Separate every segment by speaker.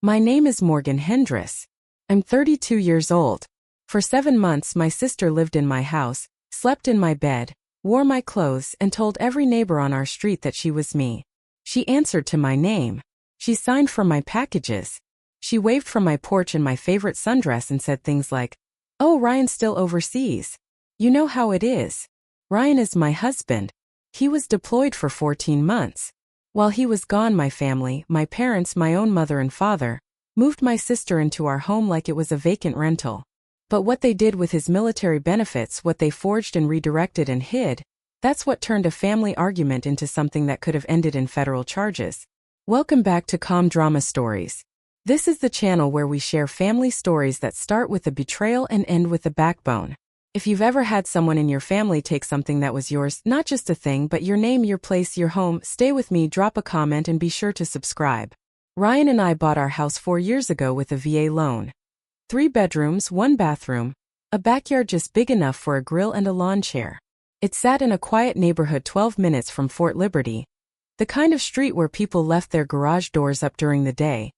Speaker 1: My name is Morgan Hendris. I'm 32 years old. For 7 months my sister lived in my house, slept in my bed, wore my clothes and told every neighbor on our street that she was me. She answered to my name. She signed for my packages. She waved from my porch in my favorite sundress and said things like, "Oh, Ryan's still overseas. You know how it is. Ryan is my husband. He was deployed for 14 months. While he was gone, my family, my parents, my own mother and father, moved my sister into our home like it was a vacant rental. But what they did with his military benefits, what they forged and redirected and hid, that's what turned a family argument into something that could have ended in federal charges." Welcome back to Calm Drama Stories. This is the channel where we share family stories that start with a betrayal and end with a backbone. If you've ever had someone in your family take something that was yours, not just a thing, but your name, your place, your home, stay with me, drop a comment and be sure to subscribe. Ryan and I bought our house 4 years ago with a VA loan. 3 bedrooms, 1 bathroom, a backyard just big enough for a grill and a lawn chair. It sat in a quiet neighborhood 12 minutes from Fort Liberty, the kind of street where people left their garage doors up during the day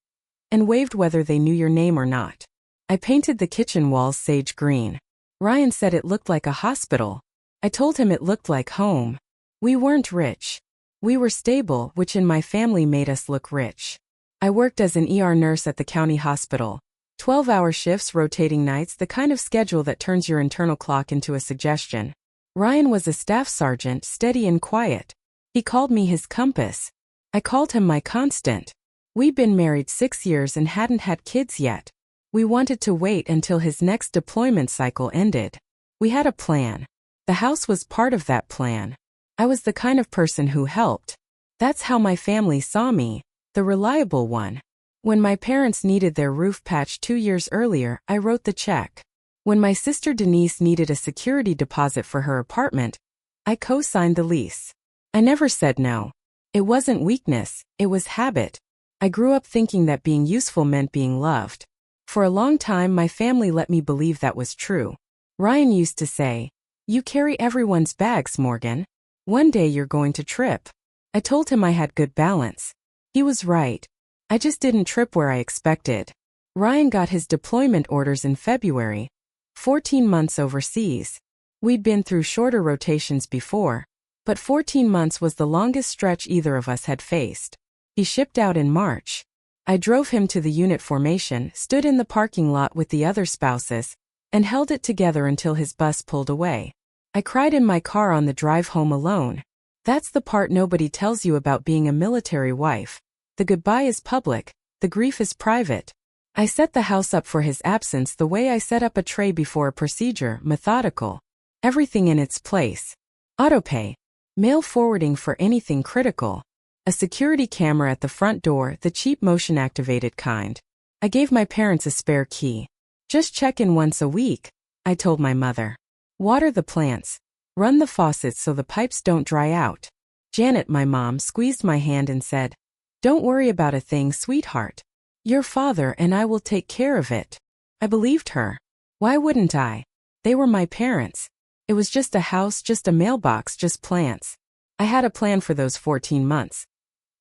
Speaker 1: and waved whether they knew your name or not. I painted the kitchen walls sage green. Ryan said it looked like a hospital. I told him it looked like home. We weren't rich. We were stable, which in my family made us look rich. I worked as an ER nurse at the county hospital. 12-hour shifts, rotating nights, the kind of schedule that turns your internal clock into a suggestion. Ryan was a staff sergeant, steady and quiet. He called me his compass. I called him my constant. We'd been married 6 years and hadn't had kids yet. We wanted to wait until his next deployment cycle ended. We had a plan. The house was part of that plan. I was the kind of person who helped. That's how my family saw me, the reliable one. When my parents needed their roof patched 2 years earlier, I wrote the check. When my sister Denise needed a security deposit for her apartment, I co-signed the lease. I never said no. It wasn't weakness, it was habit. I grew up thinking that being useful meant being loved. For a long time my family let me believe that was true. Ryan used to say, "You carry everyone's bags, Morgan. One day you're going to trip." I told him I had good balance. He was right. I just didn't trip where I expected. Ryan got his deployment orders in February. 14 months overseas. We'd been through shorter rotations before, but 14 months was the longest stretch either of us had faced. He shipped out in March. I drove him to the unit formation, stood in the parking lot with the other spouses, and held it together until his bus pulled away. I cried in my car on the drive home alone. That's the part nobody tells you about being a military wife. The goodbye is public, the grief is private. I set the house up for his absence the way I set up a tray before a procedure, methodical. Everything in its place. Autopay. Mail forwarding for anything critical. A security camera at the front door, the cheap motion-activated kind. I gave my parents a spare key. "Just check in once a week," I told my mother. "Water the plants. Run the faucets so the pipes don't dry out." Janet, my mom, squeezed my hand and said, "Don't worry about a thing, sweetheart. Your father and I will take care of it." I believed her. Why wouldn't I? They were my parents. It was just a house, just a mailbox, just plants. I had a plan for those 14 months.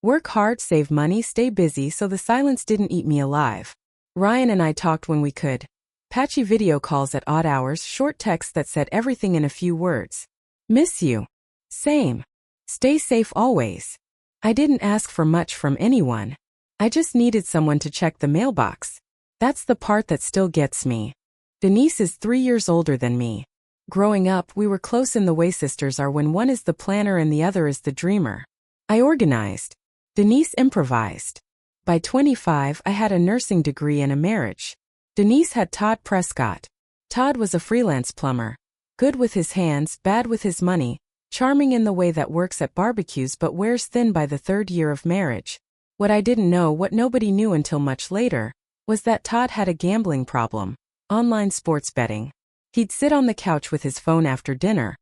Speaker 1: Work hard, save money, stay busy so the silence didn't eat me alive. Ryan and I talked when we could. Patchy video calls at odd hours, short texts that said everything in a few words. "Miss you." "Same. Stay safe always." I didn't ask for much from anyone. I just needed someone to check the mailbox. That's the part that still gets me. Denise is 3 years older than me. Growing up, we were close in the way sisters are when one is the planner and the other is the dreamer. I organized. Denise improvised. By 25, I had a nursing degree and a marriage. Denise had Todd Prescott. Todd was a freelance plumber. Good with his hands, bad with his money, charming in the way that works at barbecues but wears thin by the 3rd year of marriage. What I didn't know, what nobody knew until much later, was that Todd had a gambling problem. Online sports betting. He'd sit on the couch with his phone after dinner,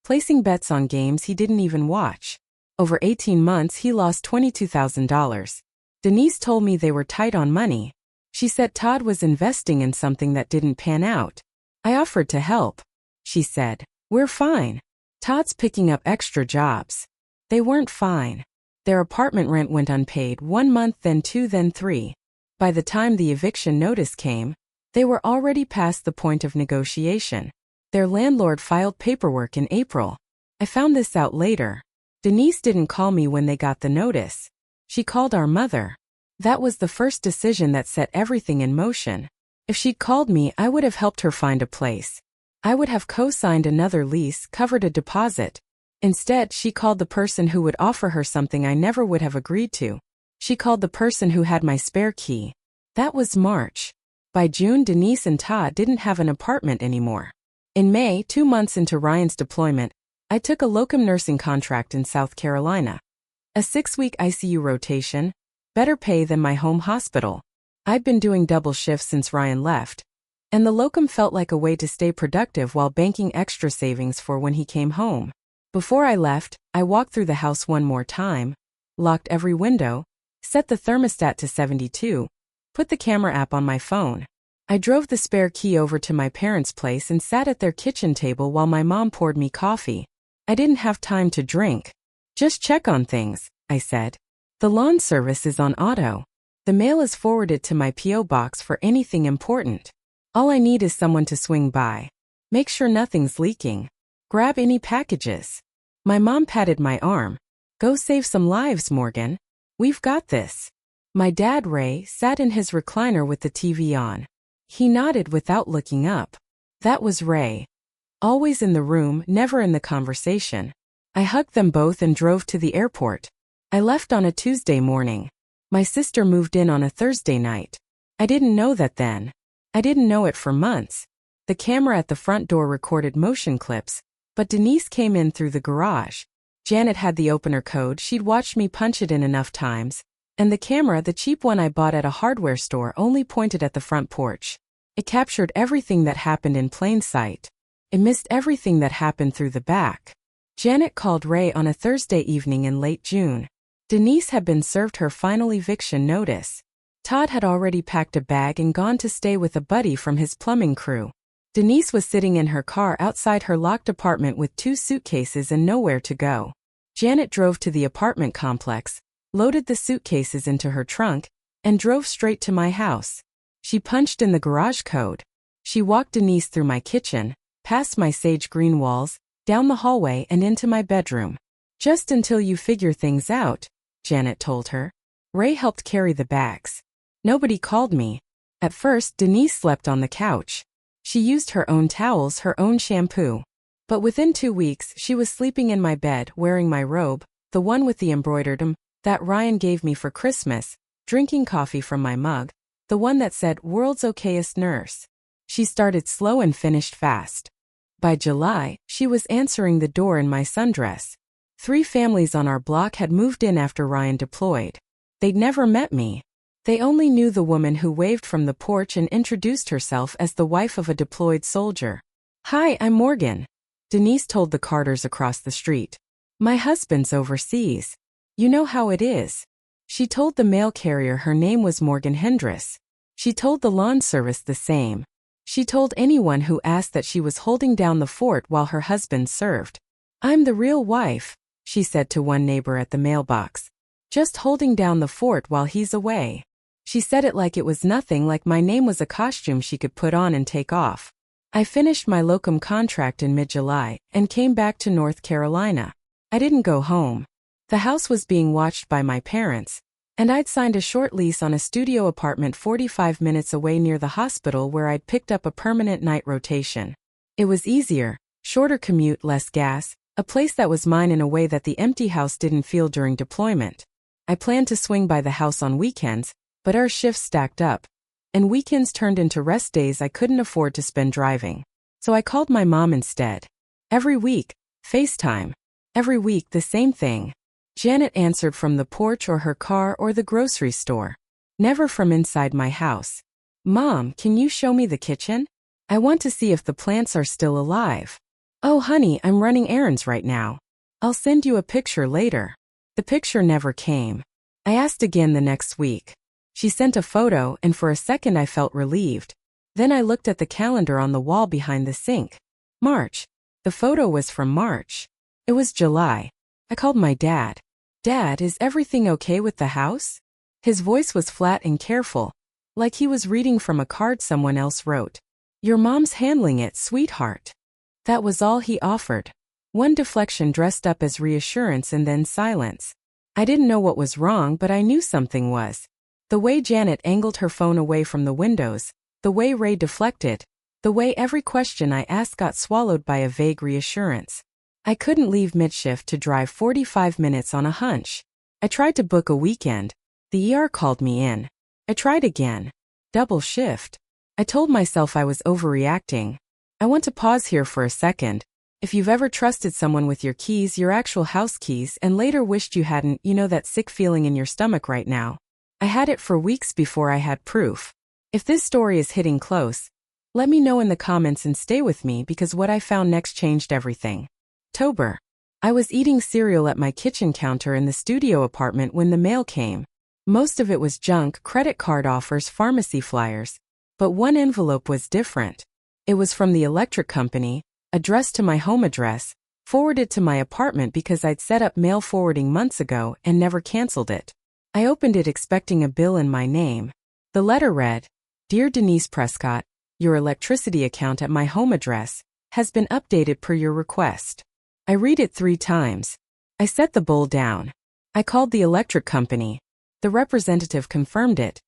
Speaker 1: placing bets on games he didn't even watch. Over 18 months he lost $22,000. Denise told me they were tight on money. She said Todd was investing in something that didn't pan out. I offered to help. She said, "We're fine. Todd's picking up extra jobs." They weren't fine. Their apartment rent went unpaid 1 month, then 2, then 3. By the time the eviction notice came, they were already past the point of negotiation. Their landlord filed paperwork in April. I found this out later. Denise didn't call me when they got the notice. She called our mother. That was the first decision that set everything in motion. If she'd called me, I would have helped her find a place. I would have co-signed another lease, covered a deposit. Instead, she called the person who would offer her something I never would have agreed to. She called the person who had my spare key. That was March. By June, Denise and Todd didn't have an apartment anymore. In May, 2 months into Ryan's deployment, I took a locum nursing contract in South Carolina. A 6-week ICU rotation, better pay than my home hospital. I'd been doing double shifts since Ryan left, and the locum felt like a way to stay productive while banking extra savings for when he came home. Before I left, I walked through the house one more time, locked every window, set the thermostat to 72, put the camera app on my phone. I drove the spare key over to my parents' place and sat at their kitchen table while my mom poured me coffee. I didn't have time to drink. Just check on things, I said. The lawn service is on auto. The mail is forwarded to my P.O. box for anything important. All I need is someone to swing by. Make sure nothing's leaking. Grab any packages. My mom patted my arm. Go save some lives, Morgan. We've got this. My dad, Ray, sat in his recliner with the TV on. He nodded without looking up. That was Ray. Always in the room, never in the conversation. I hugged them both and drove to the airport. I left on a Tuesday morning. My sister moved in on a Thursday night. I didn't know that then. I didn't know it for months. The camera at the front door recorded motion clips, but Denise came in through the garage. Janet had the opener code. She'd watched me punch it in enough times, and the camera, the cheap one I bought at a hardware store, only pointed at the front porch. It captured everything that happened in plain sight. It missed everything that happened through the back. Janet called Ray on a Thursday evening in late June. Denise had been served her final eviction notice. Todd had already packed a bag and gone to stay with a buddy from his plumbing crew. Denise was sitting in her car outside her locked apartment with 2 suitcases and nowhere to go. Janet drove to the apartment complex, loaded the suitcases into her trunk, and drove straight to my house. She punched in the garage code. She walked Denise through my kitchen, past my sage green walls, down the hallway and into my bedroom. Just until you figure things out, Janet told her. Ray helped carry the bags. Nobody called me. At first, Denise slept on the couch. She used her own towels, her own shampoo. But within 2 weeks, she was sleeping in my bed, wearing my robe, the one with the embroidered that Ryan gave me for Christmas, drinking coffee from my mug, the one that said, "World's okayest nurse." She started slow and finished fast. By July, she was answering the door in my sundress. 3 families on our block had moved in after Ryan deployed. They'd never met me. They only knew the woman who waved from the porch and introduced herself as the wife of a deployed soldier. "Hi, I'm Morgan," Denise told the Carters across the street. "My husband's overseas. You know how it is." She told the mail carrier her name was Morgan Hendress. She told the lawn service the same. She told anyone who asked that she was holding down the fort while her husband served. "I'm the real wife," she said to one neighbor at the mailbox. "Just holding down the fort while he's away." She said it like it was nothing, like my name was a costume she could put on and take off. I finished my locum contract in mid-July and came back to North Carolina. I didn't go home. The house was being watched by my parents, and I'd signed a short lease on a studio apartment 45 minutes away near the hospital where I'd picked up a permanent night rotation. It was easier, shorter commute, less gas, a place that was mine in a way that the empty house didn't feel during deployment. I planned to swing by the house on weekends, but our shifts stacked up, and weekends turned into rest days I couldn't afford to spend driving. So I called my mom instead. Every week, FaceTime. Every week the same thing. Janet answered from the porch or her car or the grocery store. Never from inside my house. "Mom, can you show me the kitchen? I want to see if the plants are still alive." "Oh honey, I'm running errands right now. I'll send you a picture later." The picture never came. I asked again the next week. She sent a photo, and for a second I felt relieved. Then I looked at the calendar on the wall behind the sink. March. The photo was from March. It was July. I called my dad. "Dad, is everything okay with the house?" His voice was flat and careful, like he was reading from a card someone else wrote. "Your mom's handling it, sweetheart." That was all he offered. One deflection dressed up as reassurance and then silence. I didn't know what was wrong, but I knew something was. The way Janet angled her phone away from the windows, the way Ray deflected, the way every question I asked got swallowed by a vague reassurance. I couldn't leave midshift to drive 45 minutes on a hunch. I tried to book a weekend. The ER called me in. I tried again. Double shift. I told myself I was overreacting. I want to pause here for a second. If you've ever trusted someone with your keys, your actual house keys, and later wished you hadn't, you know that sick feeling in your stomach right now. I had it for weeks before I had proof. If this story is hitting close, let me know in the comments and stay with me because what I found next changed everything. October. I was eating cereal at my kitchen counter in the studio apartment when the mail came. Most of it was junk, credit card offers, pharmacy flyers. But one envelope was different. It was from the electric company, addressed to my home address, forwarded to my apartment because I'd set up mail forwarding months ago and never canceled it. I opened it expecting a bill in my name. The letter read, "Dear Denise Prescott, your electricity account at my home address has been updated per your request." I read it 3 times. I set the bowl down. I called the electric company. The representative confirmed it.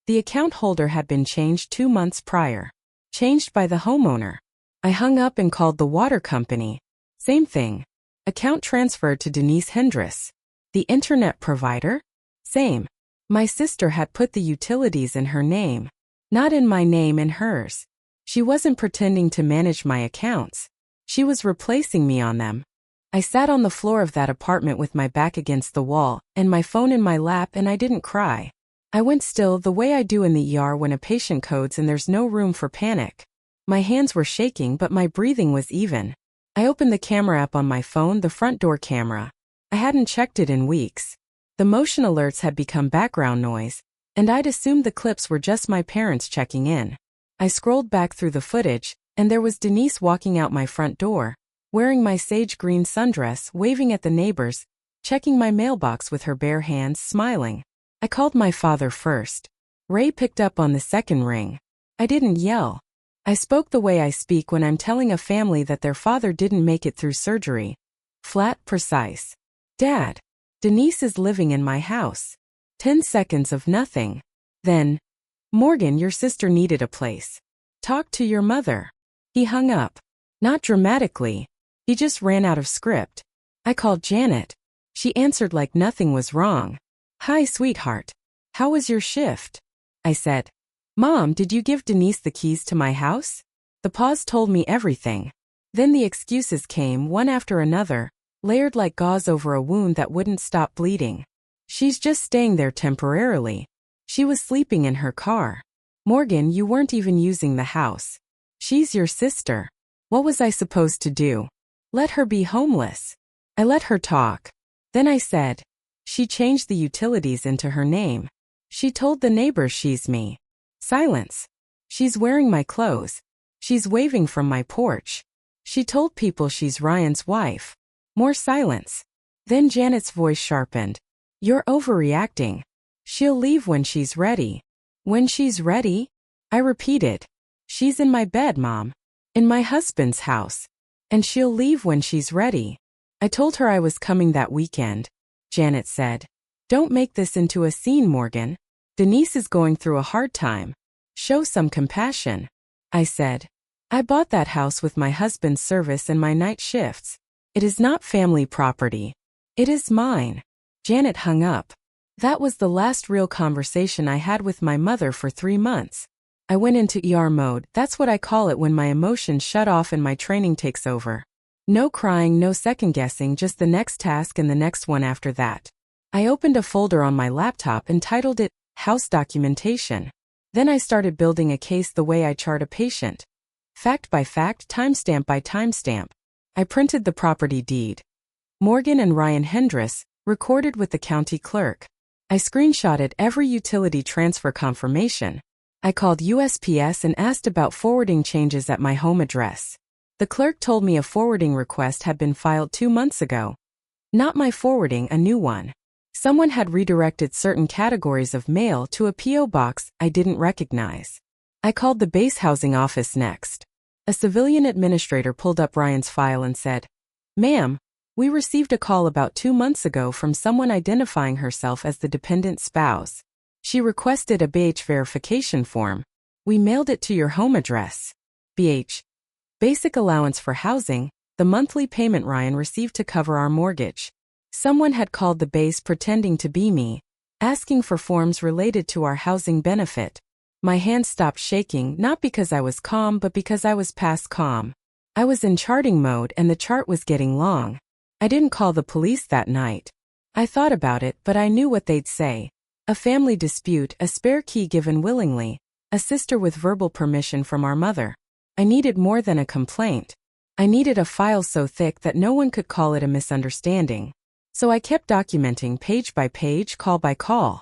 Speaker 1: The account holder had been changed 2 months prior. Changed by the homeowner. I hung up and called the water company. Same thing. Account transferred to Denise Hendris. The internet provider? Same. My sister had put the utilities in her name. Not in my name and hers. She wasn't pretending to manage my accounts. She was replacing me on them. I sat on the floor of that apartment with my back against the wall and my phone in my lap, and I didn't cry. I went still the way I do in the ER when a patient codes and there's no room for panic. My hands were shaking, but my breathing was even. I opened the camera app on my phone, the front door camera. I hadn't checked it in weeks. The motion alerts had become background noise, and I'd assumed the clips were just my parents checking in. I scrolled back through the footage, and there was Denise walking out my front door, wearing my sage green sundress, waving at the neighbors, checking my mailbox with her bare hands, smiling. I called my father first. Ray picked up on the second ring. I didn't yell. I spoke the way I speak when I'm telling a family that their father didn't make it through surgery. Flat, precise. "Dad, Denise is living in my house." 10 seconds of nothing. Then, "Morgan, your sister needed a place. Talk to your mother." He hung up. Not dramatically. He just ran out of script. I called Janet. She answered like nothing was wrong. "Hi, sweetheart. How was your shift?" I said. "Mom, did you give Denise the keys to my house?" The pause told me everything. Then the excuses came, one after another, layered like gauze over a wound that wouldn't stop bleeding. "She's just staying there temporarily. She was sleeping in her car. Morgan, you weren't even using the house. She's your sister." What was I supposed to do? Let her be homeless? I let her talk. Then I said, "She changed the utilities into her name. She told the neighbors she's me." Silence. "She's wearing my clothes. She's waving from my porch. She told people she's Ryan's wife." More silence. Then Janet's voice sharpened. "You're overreacting. She'll leave when she's ready." "When she's ready?" I repeated. "She's in my bed, Mom. In my husband's house. And she'll leave when she's ready." I told her I was coming that weekend. Janet said, "Don't make this into a scene, Morgan. Denise is going through a hard time. Show some compassion." I said, "I bought that house with my husband's service and my night shifts. It is not family property. It is mine." Janet hung up. That was the last real conversation I had with my mother for 3 months. I went into ER mode. That's what I call it when my emotions shut off and my training takes over. No crying, no second guessing, just the next task and the next one after that. I opened a folder on my laptop and titled it, House Documentation. Then I started building a case the way I chart a patient. Fact by fact, timestamp by timestamp. I printed the property deed. Morgan and Ryan Hendris, recorded with the county clerk. I screenshotted every utility transfer confirmation. I called USPS and asked about forwarding changes at my home address. The clerk told me a forwarding request had been filed 2 months ago. Not my forwarding, a new one. Someone had redirected certain categories of mail to a P.O. box I didn't recognize. I called the base housing office next. A civilian administrator pulled up Ryan's file and said, "Ma'am, we received a call about 2 months ago from someone identifying herself as the dependent spouse. She requested a BH verification form. We mailed it to your home address." BH. Basic allowance for housing, the monthly payment Ryan received to cover our mortgage. Someone had called the base pretending to be me, asking for forms related to our housing benefit. My hand stopped shaking, not because I was calm but because I was past calm. I was in charting mode and the chart was getting long. I didn't call the police that night. I thought about it, but I knew what they'd say. A family dispute, a spare key given willingly, a sister with verbal permission from our mother. I needed more than a complaint. I needed a file so thick that no one could call it a misunderstanding. So I kept documenting page by page, call by call.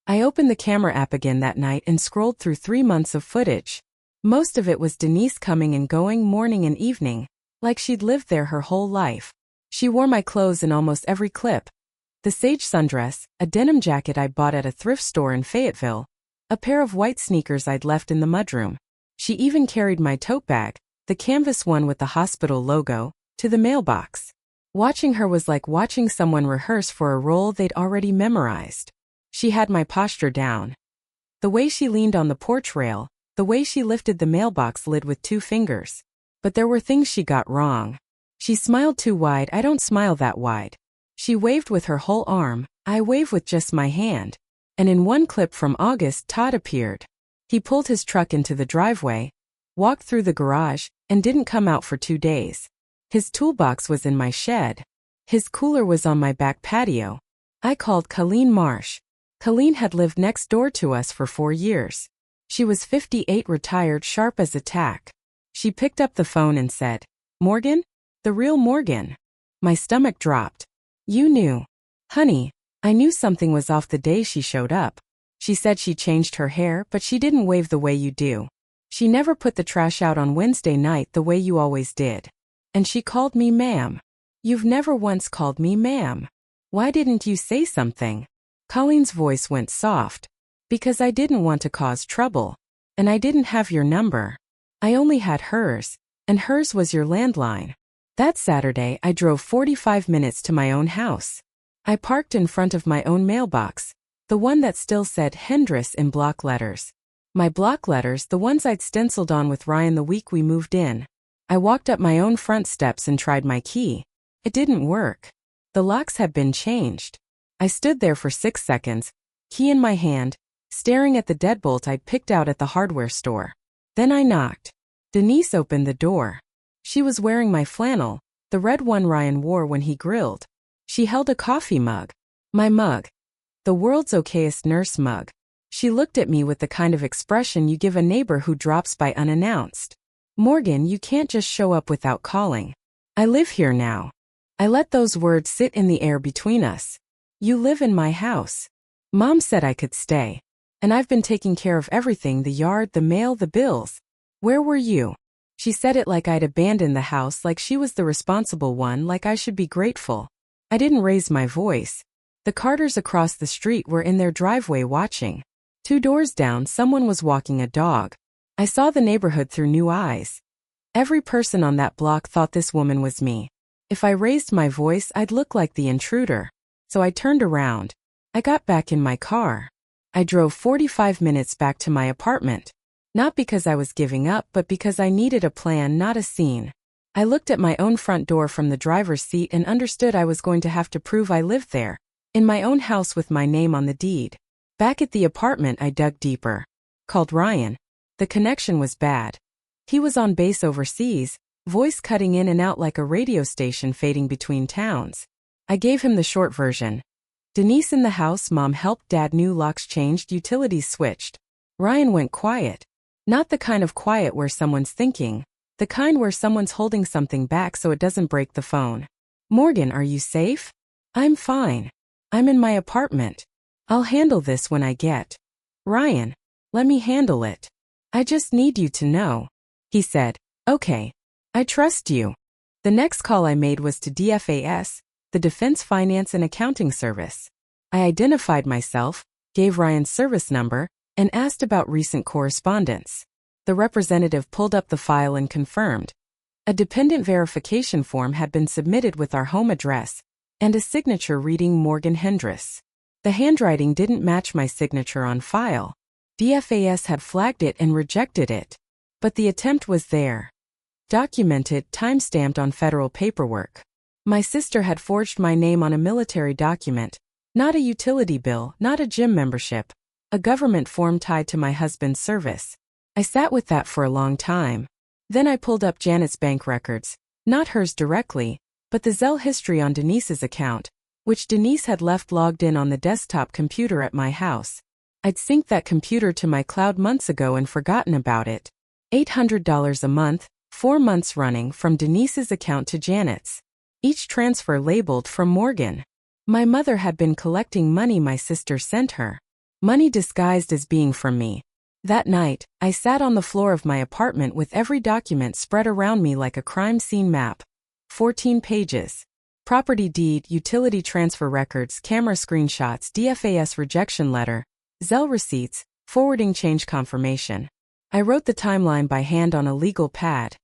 Speaker 1: I opened the camera app again that night and scrolled through 3 months of footage. Most of it was Denise coming and going morning and evening, like she'd lived there her whole life. She wore my clothes in almost every clip. The sage sundress, a denim jacket I'd bought at a thrift store in Fayetteville, a pair of white sneakers I'd left in the mudroom. She even carried my tote bag, the canvas one with the hospital logo, to the mailbox. Watching her was like watching someone rehearse for a role they'd already memorized. She had my posture down. The way she leaned on the porch rail, the way she lifted the mailbox lid with 2 fingers. But there were things she got wrong. She smiled too wide. I don't smile that wide. She waved with her whole arm. I wave with just my hand. And in one clip from August, Todd appeared. He pulled his truck into the driveway, walked through the garage, and didn't come out for 2 days. His toolbox was in my shed. His cooler was on my back patio. I called Colleen Marsh. Colleen had lived next door to us for 4 years. She was 58, retired, sharp as a tack. She picked up the phone and said, "Morgan? The real Morgan?" My stomach dropped. "You knew." "Honey, I knew something was off the day she showed up. She said she changed her hair, but she didn't wave the way you do. She never put the trash out on Wednesday night the way you always did. And she called me ma'am. You've never once called me ma'am. Why didn't you say something?" Colleen's voice went soft. "Because I didn't want to cause trouble. And I didn't have your number. I only had hers, and hers was your landline." That Saturday, I drove 45 minutes to my own house. I parked in front of my own mailbox, the one that still said Hendris in block letters. My block letters, the ones I'd stenciled on with Ryan the week we moved in. I walked up my own front steps and tried my key. It didn't work. The locks had been changed. I stood there for 6 seconds, key in my hand, staring at the deadbolt I'd picked out at the hardware store. Then I knocked. Denise opened the door. She was wearing my flannel, the red one Ryan wore when he grilled. She held a coffee mug. My mug. The world's okayest nurse mug. She looked at me with the kind of expression you give a neighbor who drops by unannounced. "Morgan, you can't just show up without calling. I live here now." I let those words sit in the air between us. "You live in my house. Mom said I could stay. And I've been taking care of everything, the yard, the mail, the bills. Where were you?" She said it like I'd abandoned the house, like she was the responsible one, like I should be grateful. I didn't raise my voice. The Carters across the street were in their driveway watching. 2 doors down, someone was walking a dog. I saw the neighborhood through new eyes. Every person on that block thought this woman was me. If I raised my voice, I'd look like the intruder. So I turned around. I got back in my car. I drove 45 minutes back to my apartment. Not because I was giving up, but because I needed a plan, not a scene. I looked at my own front door from the driver's seat and understood I was going to have to prove I lived there, in my own house with my name on the deed. Back at the apartment, I dug deeper. Called Ryan. The connection was bad. He was on base overseas, voice cutting in and out like a radio station fading between towns. I gave him the short version. "Denise in the house, Mom helped, Dad new locks changed, utilities switched." Ryan went quiet. Not the kind of quiet where someone's thinking, the kind where someone's holding something back so it doesn't break the phone. "Morgan, are you safe?" "I'm fine. I'm in my apartment. I'll handle this when I get." "Ryan, let me handle it. I just need you to know." He said, "Okay. I trust you." The next call I made was to DFAS, the Defense Finance and Accounting Service. I identified myself, gave Ryan's service number, and asked about recent correspondence. The representative pulled up the file and confirmed. A dependent verification form had been submitted with our home address, and a signature reading Morgan Hendris. The handwriting didn't match my signature on file. DFAS had flagged it and rejected it. But the attempt was there. Documented, time-stamped on federal paperwork. My sister had forged my name on a military document, not a utility bill, not a gym membership, a government form tied to my husband's service. I sat with that for a long time. Then I pulled up Janet's bank records, not hers directly, but the Zelle history on Denise's account, which Denise had left logged in on the desktop computer at my house. I'd synced that computer to my cloud months ago and forgotten about it. $800 a month, 4 months running, from Denise's account to Janet's. Each transfer labeled from Morgan. My mother had been collecting money my sister sent her. Money disguised as being from me. That night, I sat on the floor of my apartment with every document spread around me like a crime scene map. 14 pages. Property deed, utility transfer records, camera screenshots, DFAS rejection letter, Zelle receipts, forwarding change confirmation. I wrote the timeline by hand on a legal pad.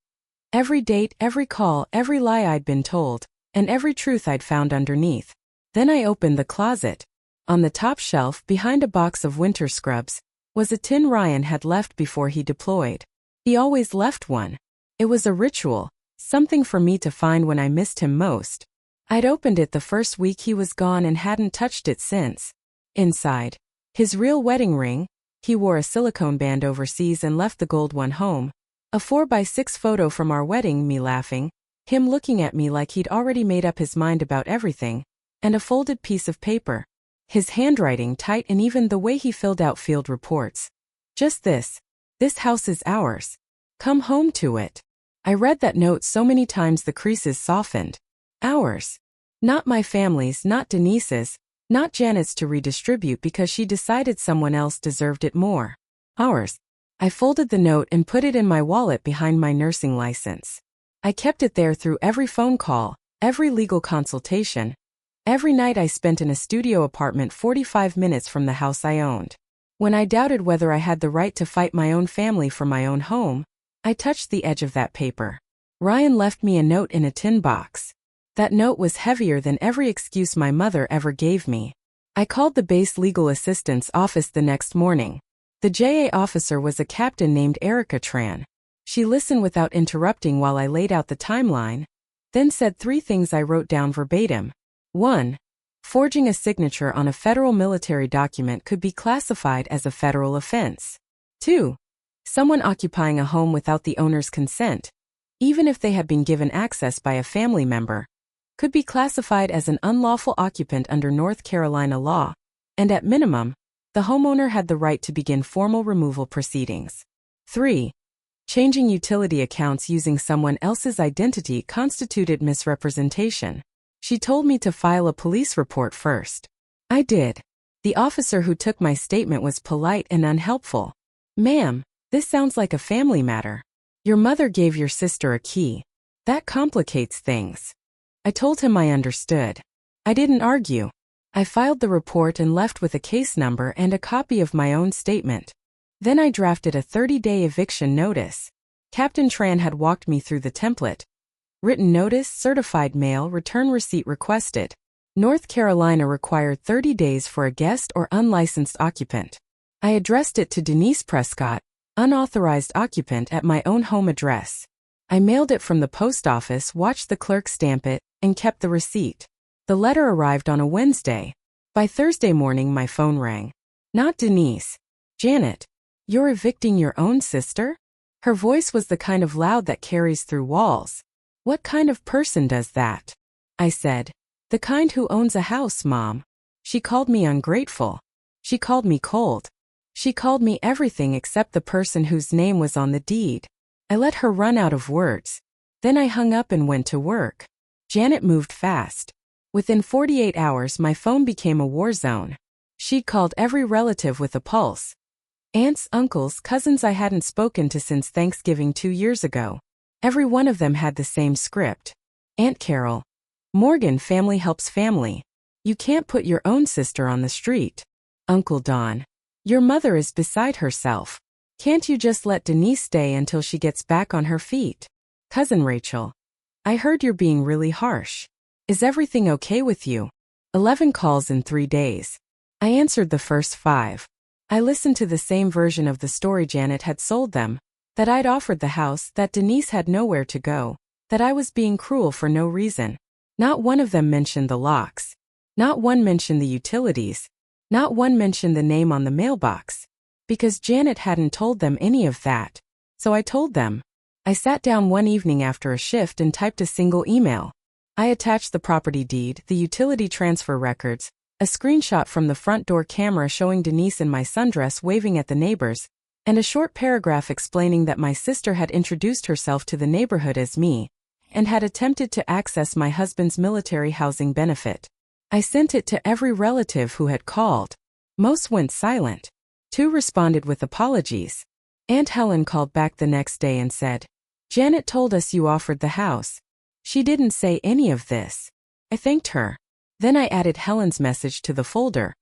Speaker 1: Every date, every call, every lie I'd been told, and every truth I'd found underneath. Then I opened the closet. On the top shelf, behind a box of winter scrubs, was a tin Ryan had left before he deployed. He always left one. It was a ritual, something for me to find when I missed him most. I'd opened it the first week he was gone and hadn't touched it since. Inside, his real wedding ring. He wore a silicone band overseas and left the gold one home. A 4x6 photo from our wedding, me laughing, him looking at me like he'd already made up his mind about everything, and a folded piece of paper. His handwriting tight and even the way he filled out field reports. Just this. This house is ours. Come home to it. I read that note so many times the creases softened. Ours. Not my family's, not Denise's, not Janet's to redistribute because she decided someone else deserved it more. Ours. I folded the note and put it in my wallet behind my nursing license. I kept it there through every phone call, every legal consultation, every night I spent in a studio apartment 45 minutes from the house I owned. When I doubted whether I had the right to fight my own family for my own home, I touched the edge of that paper. Ryan left me a note in a tin box. That note was heavier than every excuse my mother ever gave me. I called the base legal assistant's office the next morning. The JA officer was a captain named Erica Tran. She listened without interrupting while I laid out the timeline, then said 3 things I wrote down verbatim. 1. Forging a signature on a federal military document could be classified as a federal offense. 2. Someone occupying a home without the owner's consent, even if they had been given access by a family member, could be classified as an unlawful occupant under North Carolina law, and at minimum, the homeowner had the right to begin formal removal proceedings. 3. Changing utility accounts using someone else's identity constituted misrepresentation. She told me to file a police report first. I did. The officer who took my statement was polite and unhelpful. "Ma'am, this sounds like a family matter. Your mother gave your sister a key. That complicates things." I told him I understood. I didn't argue. I filed the report and left with a case number and a copy of my own statement. Then I drafted a 30-day eviction notice. Captain Tran had walked me through the template. Written notice, certified mail, return receipt requested. North Carolina required 30 days for a guest or unlicensed occupant. I addressed it to Denise Prescott, unauthorized occupant, at my own home address. I mailed it from the post office, watched the clerk stamp it, and kept the receipt. The letter arrived on a Wednesday. By Thursday morning my phone rang. Not Denise. "Janet, you're evicting your own sister?" Her voice was the kind of loud that carries through walls. "What kind of person does that?" I said. "The kind who owns a house, Mom." She called me ungrateful. She called me cold. She called me everything except the person whose name was on the deed. I let her run out of words. Then I hung up and went to work. Janet moved fast. Within 48 hours my phone became a war zone. She'd called every relative with a pulse. Aunts, uncles, cousins I hadn't spoken to since Thanksgiving 2 years ago. Every one of them had the same script. "Aunt Carol. Morgan, family helps family. You can't put your own sister on the street. Uncle Don. Your mother is beside herself. Can't you just let Denise stay until she gets back on her feet? Cousin Rachel. I heard you're being really harsh. Is everything okay with you? 11 calls in 3 days. I answered the first 5. I listened to the same version of the story Janet had sold them, that I'd offered the house, that Denise had nowhere to go, that I was being cruel for no reason. Not one of them mentioned the locks. Not one mentioned the utilities. Not one mentioned the name on the mailbox. Because Janet hadn't told them any of that. So I told them. I sat down one evening after a shift and typed a single email. I attached the property deed, the utility transfer records, a screenshot from the front door camera showing Denise in my sundress waving at the neighbors, and a short paragraph explaining that my sister had introduced herself to the neighborhood as me, and had attempted to access my husband's military housing benefit. I sent it to every relative who had called. Most went silent. 2 responded with apologies. Aunt Helen called back the next day and said, Janet told us you offered the house. She didn't say any of this. I thanked her. Then I added Helen's message to the folder.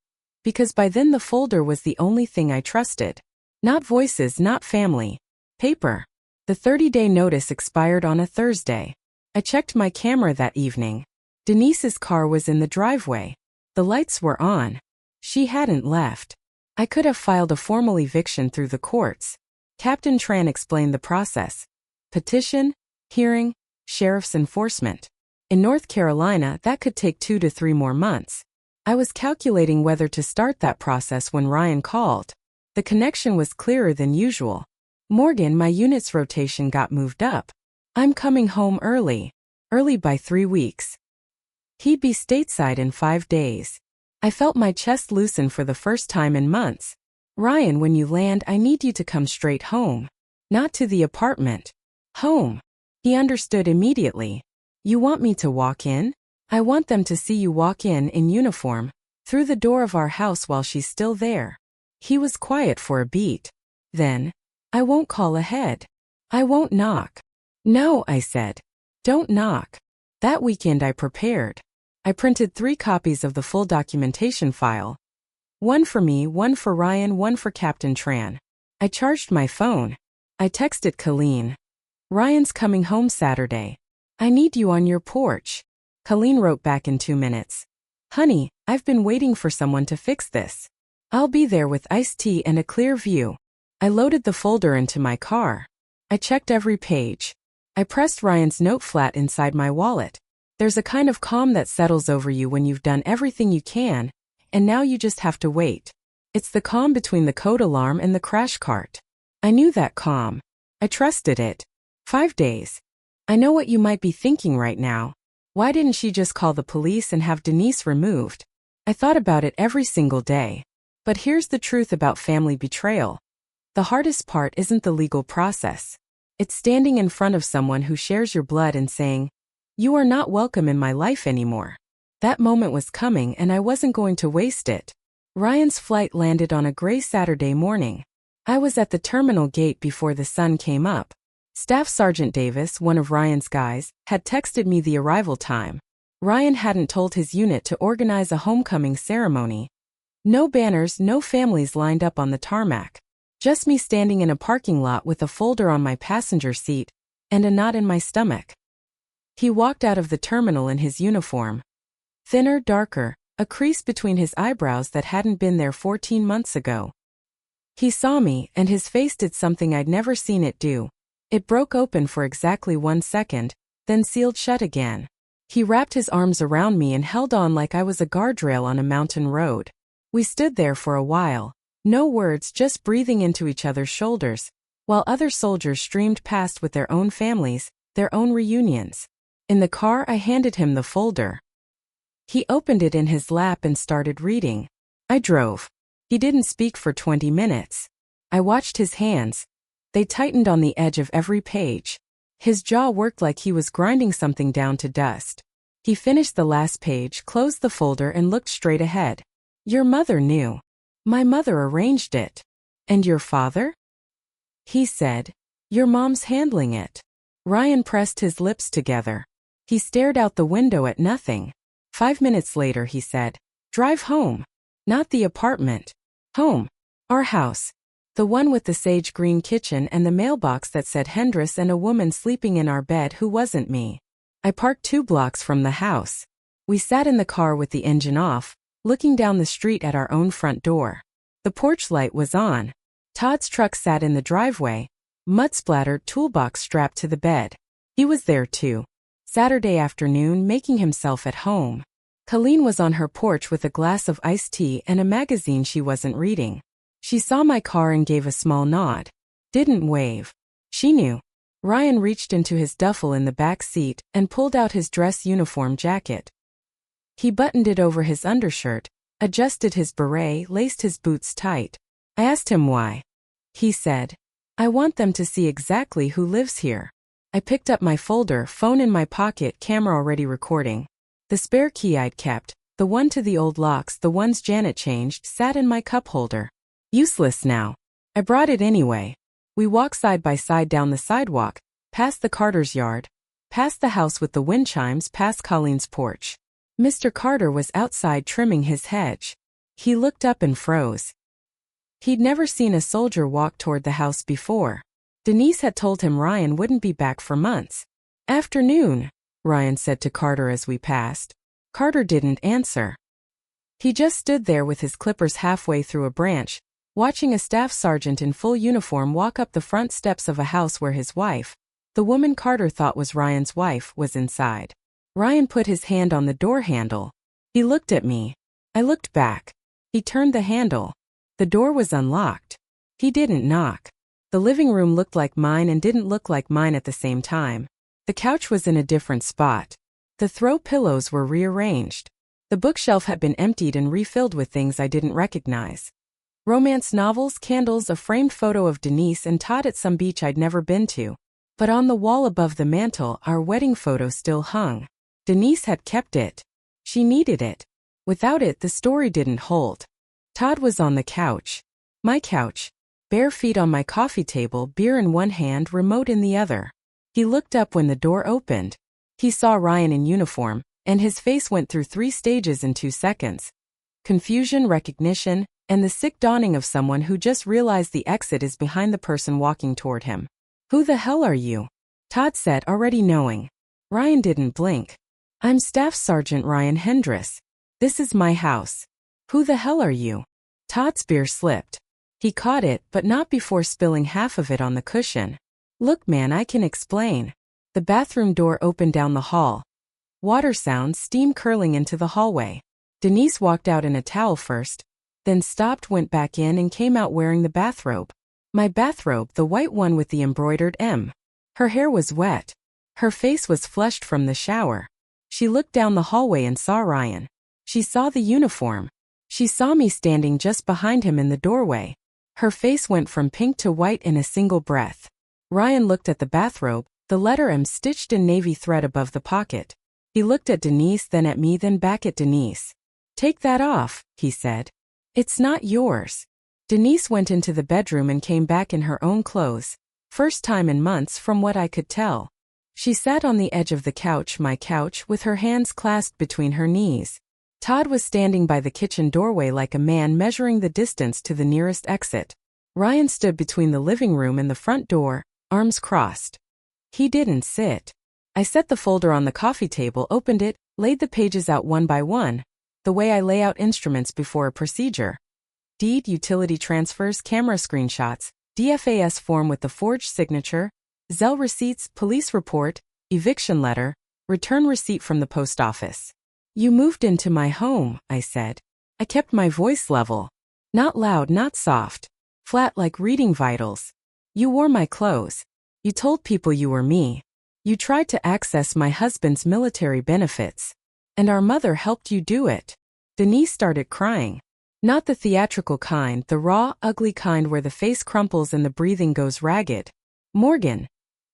Speaker 1: Because by then the folder was the only thing I trusted. Not voices, not family. Paper. The 30-day notice expired on a Thursday. I checked my camera that evening. Denise's car was in the driveway. The lights were on. She hadn't left. I could have filed a formal eviction through the courts. Captain Tran explained the process. Petition, hearing, sheriff's enforcement. In North Carolina, that could take 2 to 3 more months. I was calculating whether to start that process when Ryan called. The connection was clearer than usual. Morgan, my unit's rotation got moved up. I'm coming home early. Early by 3 weeks. He'd be stateside in 5 days. I felt my chest loosen for the first time in months. Ryan, when you land, I need you to come straight home. Not to the apartment. Home. He understood immediately. You want me to walk in? I want them to see you walk in uniform, through the door of our house while she's still there. He was quiet for a beat. Then, I won't call ahead. I won't knock. No, I said. Don't knock. That weekend I prepared. I printed 3 copies of the full documentation file. 1 for me, 1 for Ryan, 1 for Captain Tran. I charged my phone. I texted Colleen. Ryan's coming home Saturday. I need you on your porch. Colleen wrote back in 2 minutes. Honey, I've been waiting for someone to fix this. I'll be there with iced tea and a clear view. I loaded the folder into my car. I checked every page. I pressed Ryan's note flat inside my wallet. There's a kind of calm that settles over you when you've done everything you can, and now you just have to wait. It's the calm between the code alarm and the crash cart. I knew that calm. I trusted it. 5 days. I know what you might be thinking right now. Why didn't she just call the police and have Denise removed? I thought about it every single day. But here's the truth about family betrayal. The hardest part isn't the legal process. It's standing in front of someone who shares your blood and saying, you are not welcome in my life anymore. That moment was coming and I wasn't going to waste it. Ryan's flight landed on a gray Saturday morning. I was at the terminal gate before the sun came up. Staff Sergeant Davis, one of Ryan's guys, had texted me the arrival time. Ryan hadn't told his unit to organize a homecoming ceremony. No banners, no families lined up on the tarmac. Just me standing in a parking lot with a folder on my passenger seat and a knot in my stomach. He walked out of the terminal in his uniform. Thinner, darker, a crease between his eyebrows that hadn't been there 14 months ago. He saw me, and his face did something I'd never seen it do. It broke open for exactly 1 second, then sealed shut again. He wrapped his arms around me and held on like I was a guardrail on a mountain road. We stood there for a while, no words, just breathing into each other's shoulders, while other soldiers streamed past with their own families, their own reunions. In the car, I handed him the folder. He opened it in his lap and started reading. I drove. He didn't speak for 20 minutes. I watched his hands. They tightened on the edge of every page. His jaw worked like he was grinding something down to dust. He finished the last page, closed the folder, and looked straight ahead. Your mother knew. My mother arranged it. And your father? He said, your mom's handling it. Ryan pressed his lips together. He stared out the window at nothing. 5 minutes later he said, "Drive home." Not the apartment. Home. Our house. The one with the sage green kitchen and the mailbox that said Hendris and a woman sleeping in our bed who wasn't me. I parked 2 blocks from the house. We sat in the car with the engine off, looking down the street at our own front door. The porch light was on. Todd's truck sat in the driveway, mud-splattered toolbox strapped to the bed. He was there too. Saturday afternoon, making himself at home. Colleen was on her porch with a glass of iced tea and a magazine she wasn't reading. She saw my car and gave a small nod. Didn't wave. She knew. Ryan reached into his duffel in the back seat and pulled out his dress uniform jacket. He buttoned it over his undershirt, adjusted his beret, laced his boots tight. I asked him why. He said, "I want them to see exactly who lives here." I picked up my folder, phone in my pocket, camera already recording. The spare key I'd kept, the one to the old locks, the ones Janet changed, sat in my cup holder. Useless now. I brought it anyway. We walked side by side down the sidewalk, past the Carter's yard, past the house with the wind chimes, past Colleen's porch. Mr. Carter was outside trimming his hedge. He looked up and froze. He'd never seen a soldier walk toward the house before. Denise had told him Ryan wouldn't be back for months. "Afternoon," Ryan said to Carter as we passed. Carter didn't answer. He just stood there with his clippers halfway through a branch, watching a staff sergeant in full uniform walk up the front steps of a house where his wife, the woman Carter thought was Ryan's wife, was inside. Ryan put his hand on the door handle. He looked at me. I looked back. He turned the handle. The door was unlocked. He didn't knock. The living room looked like mine and didn't look like mine at the same time. The couch was in a different spot. The throw pillows were rearranged. The bookshelf had been emptied and refilled with things I didn't recognize. Romance novels, candles, a framed photo of Denise and Todd at some beach I'd never been to. But on the wall above the mantel, our wedding photo still hung. Denise had kept it. She needed it. Without it, the story didn't hold. Todd was on the couch. My couch. Bare feet on my coffee table, beer in one hand, remote in the other. He looked up when the door opened. He saw Ryan in uniform, and his face went through 3 stages in 2 seconds. Confusion, recognition, and the sick dawning of someone who just realized the exit is behind the person walking toward him. "Who the hell are you?" Todd said, already knowing. Ryan didn't blink. "I'm Staff Sergeant Ryan Hendris. This is my house." "Who the hell are you?" Todd's beer slipped. He caught it, but not before spilling half of it on the cushion. "Look, man, I can explain." The bathroom door opened down the hall. Water sounds, steam curling into the hallway. Denise walked out in a towel first, then stopped, went back in, and came out wearing the bathrobe. My bathrobe, the white one with the embroidered M. Her hair was wet. Her face was flushed from the shower. She looked down the hallway and saw Ryan. She saw the uniform. She saw me standing just behind him in the doorway. Her face went from pink to white in a single breath. Ryan looked at the bathrobe, the letter M stitched in navy thread above the pocket. He looked at Denise, then at me, then back at Denise. "Take that off," he said. "It's not yours." Denise went into the bedroom and came back in her own clothes. First time in months from what I could tell. She sat on the edge of the couch, my couch, with her hands clasped between her knees. Todd was standing by the kitchen doorway like a man measuring the distance to the nearest exit. Ryan stood between the living room and the front door, arms crossed. He didn't sit. I set the folder on the coffee table, opened it, laid the pages out one by one, the way I lay out instruments before a procedure. Deed, utility transfers, camera screenshots, DFAS form with the forged signature, Zelle receipts, police report, eviction letter, return receipt from the post office. "You moved into my home," I said. I kept my voice level. Not loud, not soft. Flat like reading vitals. "You wore my clothes. You told people you were me. You tried to access my husband's military benefits. And our mother helped you do it." Denise started crying. Not the theatrical kind, the raw, ugly kind where the face crumples and the breathing goes ragged. "Morgan,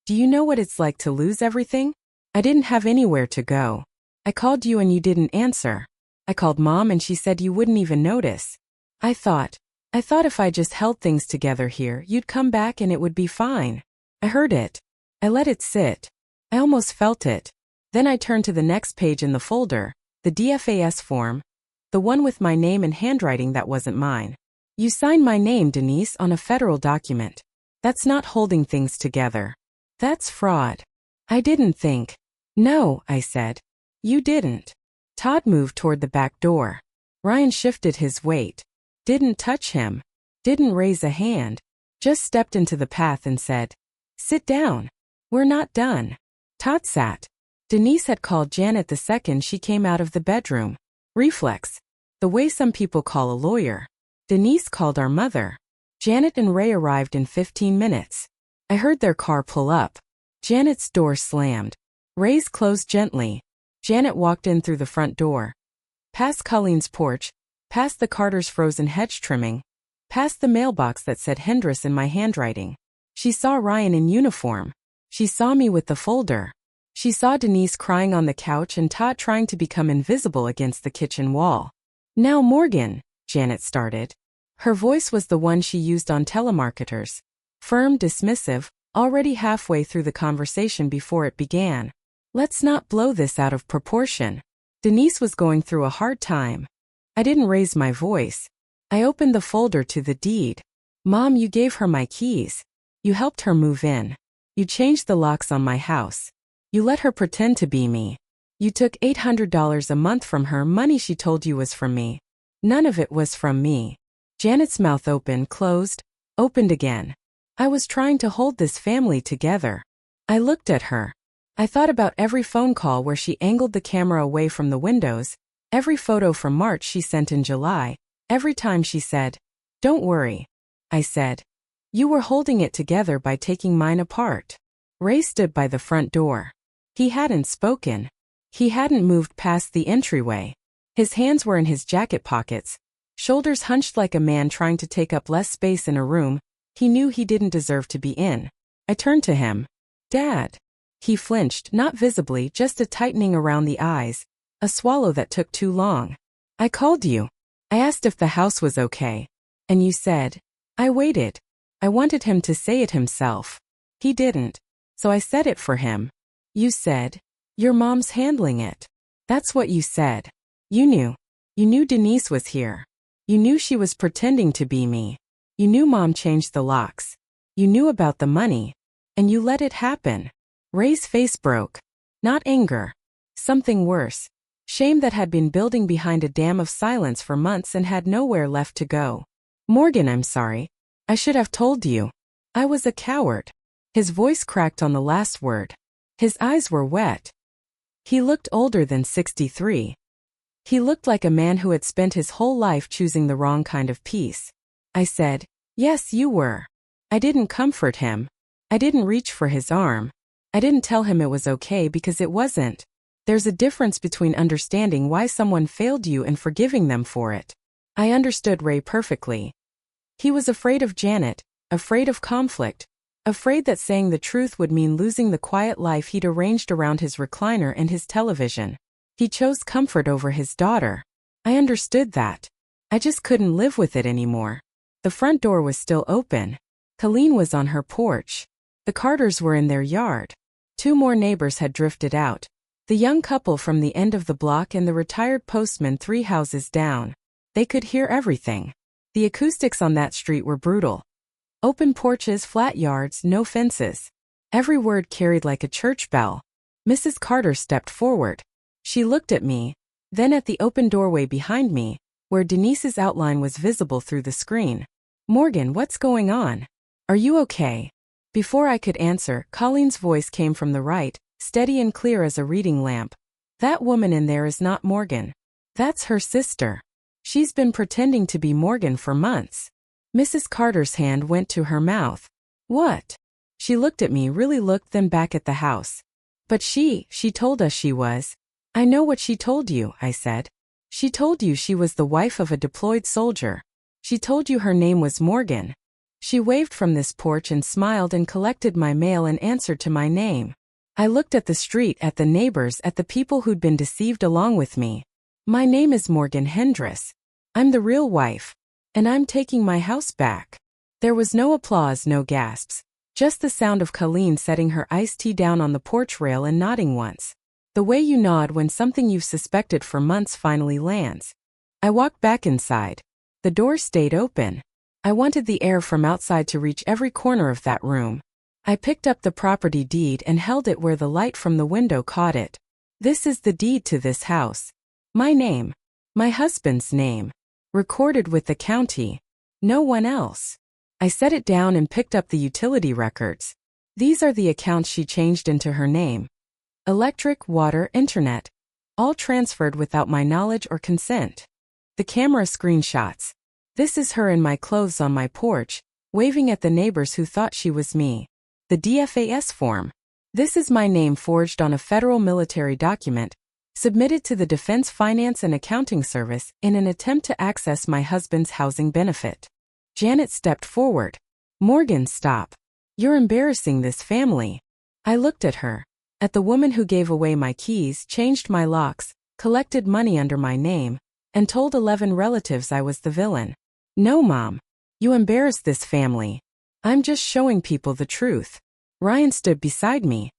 Speaker 1: do you know what it's like to lose everything? I didn't have anywhere to go. I called you and you didn't answer. I called Mom and she said you wouldn't even notice. I thought if I just held things together here, you'd come back and it would be fine. I heard it. I let it sit. I almost felt it. Then I turned to the next page in the folder, The DFAS form. The one with my name and handwriting that wasn't mine. You signed my name, Denise, on a federal document. That's not holding things together. That's fraud. I didn't think. No, I said. You didn't. Todd moved toward the back door. Ryan shifted his weight. Didn't touch him. Didn't raise a hand. Just stepped into the path and said, "Sit down. We're not done." Todd sat. Denise had called Janet the second she came out of the bedroom. Reflex. The way some people call a lawyer. Denise called our mother. Janet and Ray arrived in 15 minutes. I heard their car pull up. Janet's door slammed. Ray's closed gently. Janet walked in through the front door. Past Colleen's porch, past the Carter's frozen hedge trimming, past the mailbox that said Hendress in my handwriting. She saw Ryan in uniform. She saw me with the folder. She saw Denise crying on the couch and Todd trying to become invisible against the kitchen wall. "Now Morgan," Janet started. Her voice was the one she used on telemarketers. Firm, dismissive, already halfway through the conversation before it began. "Let's not blow this out of proportion. Denise was going through a hard time." I didn't raise my voice. I opened the folder to the deed. "Mom, you gave her my keys. You helped her move in. You changed the locks on my house. You let her pretend to be me. You took $800 a month from her, money she told you was from me. None of it was from me." Janet's mouth opened, closed, opened again. I was trying to hold this family together. I looked at her. I thought about every phone call where she angled the camera away from the windows, every photo from March she sent in July, every time she said, "Don't worry." I said, "You were holding it together by taking mine apart." Ray stood by the front door. He hadn't spoken. He hadn't moved past the entryway. His hands were in his jacket pockets, shoulders hunched like a man trying to take up less space in a room he knew he didn't deserve to be in. I turned to him. "Dad." He flinched, not visibly, just a tightening around the eyes, a swallow that took too long. "I called you. I asked if the house was okay. And you said." I waited. I wanted him to say it himself. He didn't. So I said it for him. "You said, 'Your mom's handling it.' That's what you said. You knew. You knew Denise was here. You knew she was pretending to be me. You knew Mom changed the locks. You knew about the money. And you let it happen." Ray's face broke. Not anger. Something worse. Shame that had been building behind a dam of silence for months and had nowhere left to go. "Morgan, I'm sorry. I should have told you. I was a coward." His voice cracked on the last word. His eyes were wet. He looked older than 63. He looked like a man who had spent his whole life choosing the wrong kind of peace. I said, "Yes, you were." I didn't comfort him. I didn't reach for his arm. I didn't tell him it was okay because it wasn't. There's a difference between understanding why someone failed you and forgiving them for it. I understood Ray perfectly. He was afraid of Janet, afraid of conflict, afraid that saying the truth would mean losing the quiet life he'd arranged around his recliner and his television. He chose comfort over his daughter. I understood that. I just couldn't live with it anymore. The front door was still open. Colleen was on her porch. The Carters were in their yard. 2 more neighbors had drifted out. The young couple from the end of the block and the retired postman 3 houses down. They could hear everything. The acoustics on that street were brutal. Open porches, flat yards, no fences. Every word carried like a church bell. Mrs. Carter stepped forward. She looked at me, then at the open doorway behind me, where Denise's outline was visible through the screen. "Morgan, what's going on? Are you okay?" Before I could answer, Colleen's voice came from the right, steady and clear as a reading lamp. "That woman in there is not Morgan. That's her sister. She's been pretending to be Morgan for months." Mrs. Carter's hand went to her mouth. "What?" She looked at me, really looked, then back at the house. "But she told us she was." "I know what she told you," I said. "She told you she was the wife of a deployed soldier. She told you her name was Morgan." She waved from this porch and smiled and collected my mail and answered to my name. I looked at the street, at the neighbors, at the people who'd been deceived along with me. "My name is Morgan Hendress. I'm the real wife. And I'm taking my house back." There was no applause, no gasps. Just the sound of Colleen setting her iced tea down on the porch rail and nodding once. The way you nod when something you've suspected for months finally lands. I walked back inside. The door stayed open. I wanted the air from outside to reach every corner of that room. I picked up the property deed and held it where the light from the window caught it. This is the deed to this house. My name. My husband's name. Recorded with the county. No one else. I set it down and picked up the utility records. These are the accounts she changed into her name. Electric, water, internet. All transferred without my knowledge or consent. The camera screenshots. This is her in my clothes on my porch, waving at the neighbors who thought she was me. The DFAS form. This is my name forged on a federal military document, submitted to the Defense Finance and Accounting Service in an attempt to access my husband's housing benefit. Janet stepped forward. Morgan, stop. You're embarrassing this family. I looked at her. At the woman who gave away my keys, changed my locks, collected money under my name, and told 11 relatives I was the villain. No, Mom. You embarrassed this family. I'm just showing people the truth. Ryan stood beside me.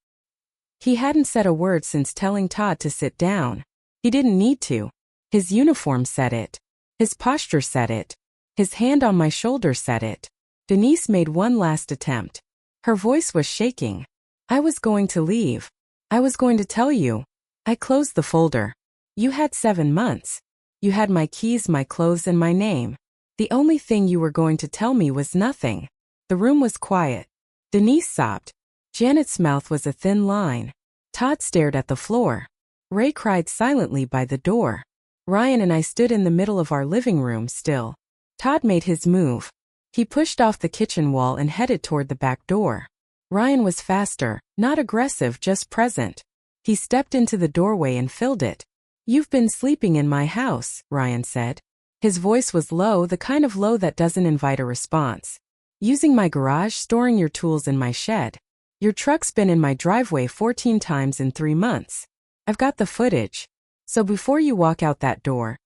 Speaker 1: He hadn't said a word since telling Todd to sit down. He didn't need to. His uniform said it. His posture said it. His hand on my shoulder said it. Denise made one last attempt. Her voice was shaking. I was going to leave. I was going to tell you. I closed the folder. You had 7 months. You had my keys, my clothes, and my name. The only thing you were going to tell me was nothing. The room was quiet. Denise sobbed. Janet's mouth was a thin line. Todd stared at the floor. Ray cried silently by the door. Ryan and I stood in the middle of our living room still. Todd made his move. He pushed off the kitchen wall and headed toward the back door. Ryan was faster, not aggressive, just present. He stepped into the doorway and filled it. You've been sleeping in my house, Ryan said. His voice was low, the kind of low that doesn't invite a response. Using my garage, storing your tools in my shed. Your truck's been in my driveway 14 times in 3 months. I've got the footage. So before you walk out that door,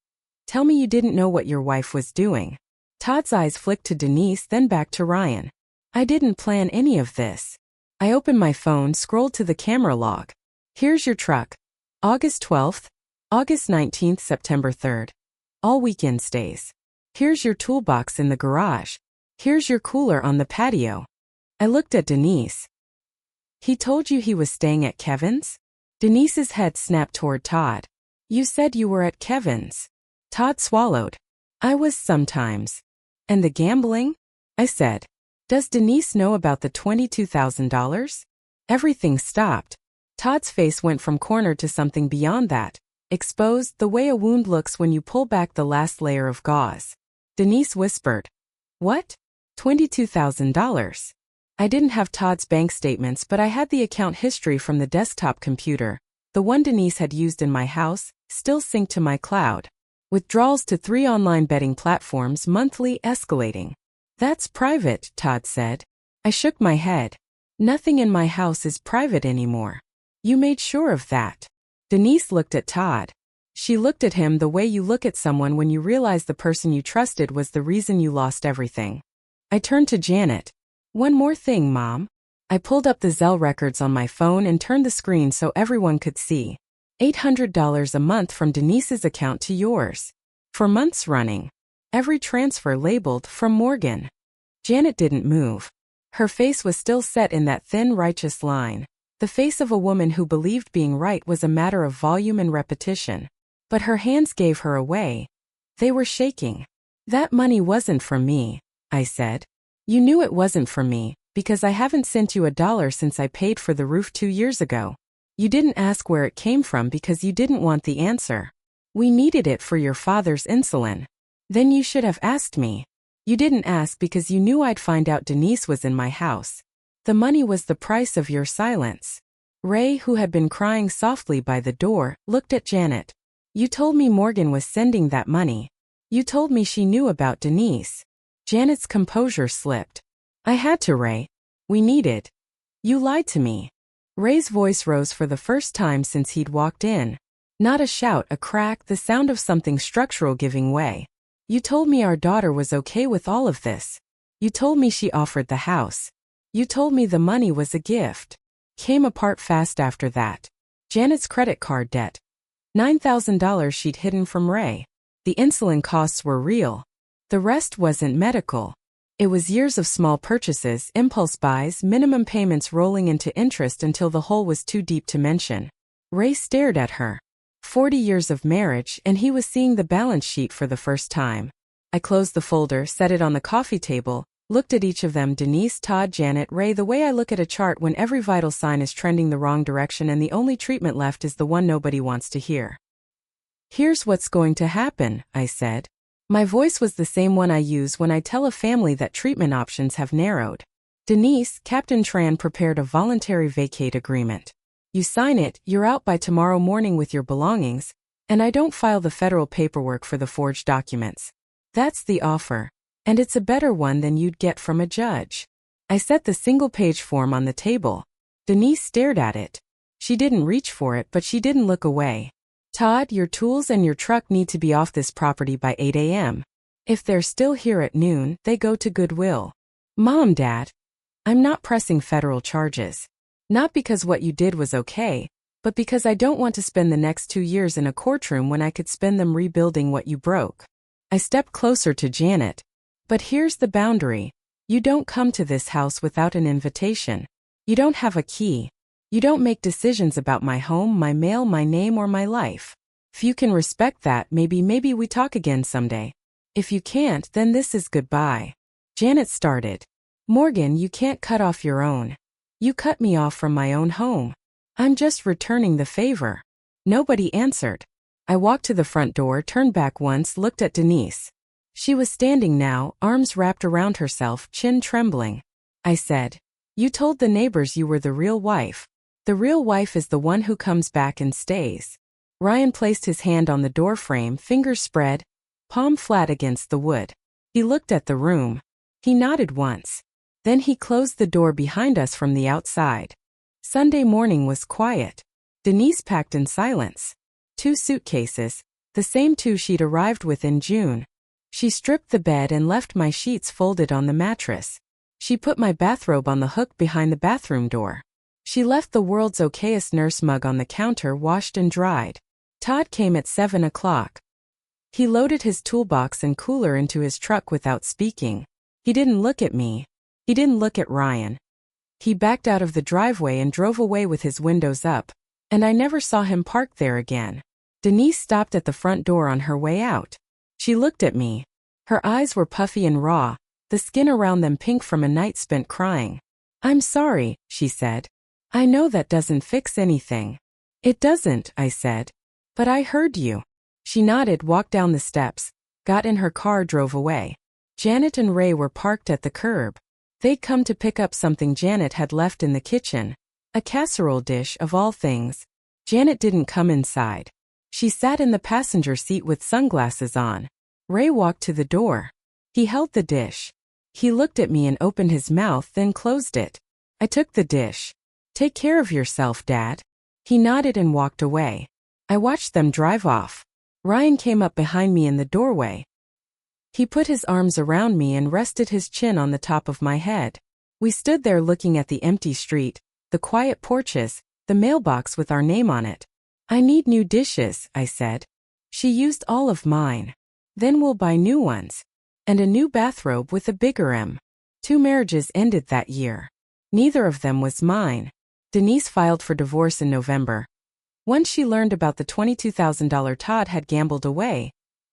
Speaker 1: tell me you didn't know what your wife was doing. Todd's eyes flicked to Denise, then back to Ryan. I didn't plan any of this. I opened my phone, scrolled to the camera log. Here's your truck. August 12th, August 19th, September 3rd. All weekend stays. Here's your toolbox in the garage. Here's your cooler on the patio. I looked at Denise. He told you he was staying at Kevin's? Denise's head snapped toward Todd. You said you were at Kevin's. Todd swallowed. I was sometimes. And the gambling? I said. Does Denise know about the $22,000? Everything stopped. Todd's face went from corner to something beyond that, exposed the way a wound looks when you pull back the last layer of gauze. Denise whispered. What? $22,000. I didn't have Todd's bank statements, but I had the account history from the desktop computer, the one Denise had used in my house, still synced to my cloud. Withdrawals to 3 online betting platforms, monthly, escalating. That's private, Todd said. I shook my head. Nothing in my house is private anymore. You made sure of that. Denise looked at Todd. She looked at him the way you look at someone when you realize the person you trusted was the reason you lost everything. I turned to Janet. One more thing, Mom. I pulled up the Zelle records on my phone and turned the screen so everyone could see. $800 a month from Denise's account to yours. For months running. Every transfer labeled from Morgan. Janet didn't move. Her face was still set in that thin, righteous line. The face of a woman who believed being right was a matter of volume and repetition. But her hands gave her away. They were shaking. That money wasn't from me, I said. You knew it wasn't from me, because I haven't sent you $1 since I paid for the roof 2 years ago. You didn't ask where it came from because you didn't want the answer. We needed it for your father's insulin. Then you should have asked me. You didn't ask because you knew I'd find out Denise was in my house. The money was the price of your silence. Ray, who had been crying softly by the door, looked at Janet. You told me Morgan was sending that money. You told me she knew about Denise. Janet's composure slipped. I had to, Ray. We needed. You lied to me. Ray's voice rose for the first time since he'd walked in. Not a shout, a crack, the sound of something structural giving way. You told me our daughter was okay with all of this. You told me she offered the house. You told me the money was a gift. Came apart fast after that. Janet's credit card debt. $9,000 she'd hidden from Ray. The insulin costs were real. The rest wasn't medical. It was years of small purchases, impulse buys, minimum payments rolling into interest until the hole was too deep to mention. Ray stared at her. 40 years of marriage, and he was seeing the balance sheet for the first time. I closed the folder, set it on the coffee table, looked at each of them, Denise, Todd, Janet, Ray, the way I look at a chart when every vital sign is trending the wrong direction and the only treatment left is the one nobody wants to hear. Here's what's going to happen, I said. My voice was the same one I use when I tell a family that treatment options have narrowed. Denise, Captain Tran prepared a voluntary vacate agreement. You sign it, you're out by tomorrow morning with your belongings, and I don't file the federal paperwork for the forged documents. That's the offer. And it's a better one than you'd get from a judge. I set the single-page form on the table. Denise stared at it. She didn't reach for it, but she didn't look away. Todd, your tools and your truck need to be off this property by 8 a.m. If they're still here at noon, they go to Goodwill. Mom, Dad, I'm not pressing federal charges. Not because what you did was okay, but because I don't want to spend the next 2 years in a courtroom when I could spend them rebuilding what you broke. I stepped closer to Janet. But here's the boundary. You don't come to this house without an invitation. You don't have a key. You don't make decisions about my home, my mail, my name, or my life. If you can respect that, maybe we talk again someday. If you can't, then this is goodbye. Janet started. Morgan, you can't cut off your own. You cut me off from my own home. I'm just returning the favor. Nobody answered. I walked to the front door, turned back once, looked at Denise. She was standing now, arms wrapped around herself, chin trembling. I said, you told the neighbors you were the real wife. The real wife is the one who comes back and stays. Ryan placed his hand on the door frame, fingers spread, palm flat against the wood. He looked at the room. He nodded once. Then he closed the door behind us from the outside. Sunday morning was quiet. Denise packed in silence. 2 suitcases, the same 2 she'd arrived with in June. She stripped the bed and left my sheets folded on the mattress. She put my bathrobe on the hook behind the bathroom door. She left the world's okayest nurse mug on the counter, washed and dried. Todd came at 7 o'clock. He loaded his toolbox and cooler into his truck without speaking. He didn't look at me. He didn't look at Ryan. He backed out of the driveway and drove away with his windows up, and I never saw him parked there again. Denise stopped at the front door on her way out. She looked at me. Her eyes were puffy and raw, the skin around them pink from a night spent crying. I'm sorry, she said. I know that doesn't fix anything. It doesn't, I said. But I heard you. She nodded, walked down the steps, got in her car, drove away. Janet and Ray were parked at the curb. They'd come to pick up something Janet had left in the kitchen. A casserole dish, of all things. Janet didn't come inside. She sat in the passenger seat with sunglasses on. Ray walked to the door. He held the dish. He looked at me and opened his mouth, then closed it. I took the dish. Take care of yourself, Dad. He nodded and walked away. I watched them drive off. Ryan came up behind me in the doorway. He put his arms around me and rested his chin on the top of my head. We stood there looking at the empty street, the quiet porches, the mailbox with our name on it. I need new dishes, I said. She used all of mine. Then we'll buy new ones. And a new bathrobe with a bigger M. 2 marriages ended that year. Neither of them was mine. Denise filed for divorce in November. Once she learned about the $22,000 Todd had gambled away,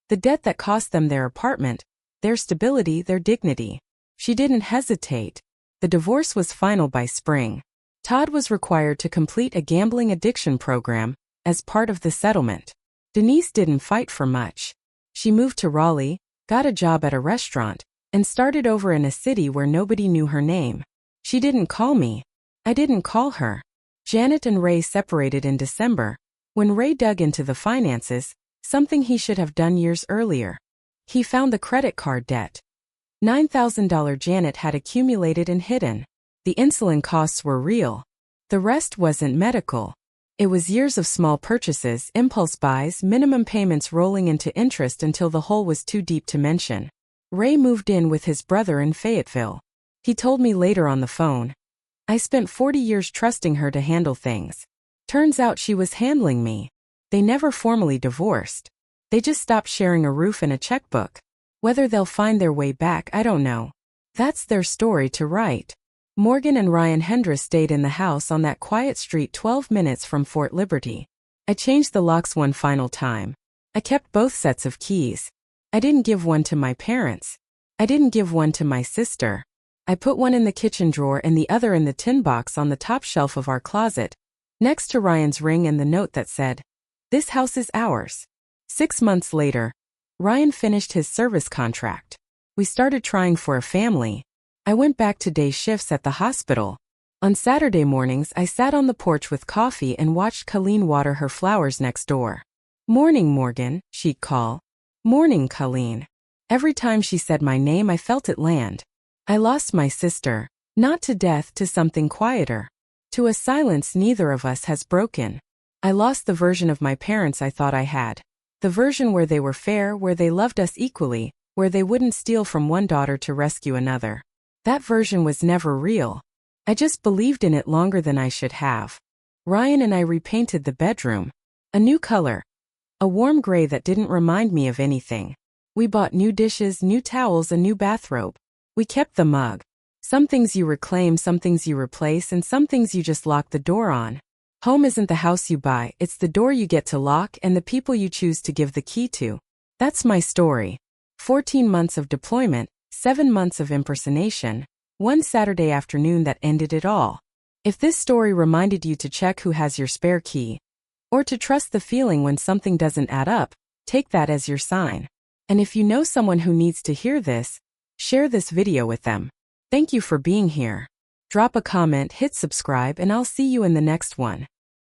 Speaker 1: the debt that cost them their apartment, their stability, their dignity, she didn't hesitate. The divorce was final by spring. Todd was required to complete a gambling addiction program as part of the settlement. Denise didn't fight for much. She moved to Raleigh, got a job at a restaurant, and started over in a city where nobody knew her name. She didn't call me. I didn't call her. Janet and Ray separated in December. When Ray dug into the finances, something he should have done years earlier, he found the credit card debt. $9,000 Janet had accumulated and hidden. The insulin costs were real. The rest wasn't medical. It was years of small purchases, impulse buys, minimum payments rolling into interest until the hole was too deep to mention. Ray moved in with his brother in Fayetteville. He told me later on the phone. I spent 40 years trusting her to handle things. Turns out she was handling me. They never formally divorced. They just stopped sharing a roof and a checkbook. Whether they'll find their way back, I don't know. That's their story to write. Morgan and Ryan Hendress stayed in the house on that quiet street 12 minutes from Fort Liberty. I changed the locks one final time. I kept both sets of keys. I didn't give one to my parents. I didn't give one to my sister. I put one in the kitchen drawer and the other in the tin box on the top shelf of our closet, next to Ryan's ring and the note that said, "This house is ours." 6 months later, Ryan finished his service contract. We started trying for a family. I went back to day shifts at the hospital. On Saturday mornings, I sat on the porch with coffee and watched Colleen water her flowers next door. "Morning, Morgan," she'd call. "Morning, Colleen." Every time she said my name, I felt it land. I lost my sister, not to death, to something quieter, to a silence neither of us has broken. I lost the version of my parents I thought I had. The version where they were fair, where they loved us equally, where they wouldn't steal from one daughter to rescue another. That version was never real. I just believed in it longer than I should have. Ryan and I repainted the bedroom. A new color. A warm gray that didn't remind me of anything. We bought new dishes, new towels, a new bathrobe. We kept the mug. Some things you reclaim, some things you replace, and some things you just lock the door on. Home isn't the house you buy, it's the door you get to lock and the people you choose to give the key to. That's my story. 14 months of deployment, 7 months of impersonation, one Saturday afternoon that ended it all. If this story reminded you to check who has your spare key, or to trust the feeling when something doesn't add up, take that as your sign. And if you know someone who needs to hear this, share this video with them. Thank you for being here. Drop a comment, hit subscribe, and I'll see you in the next one.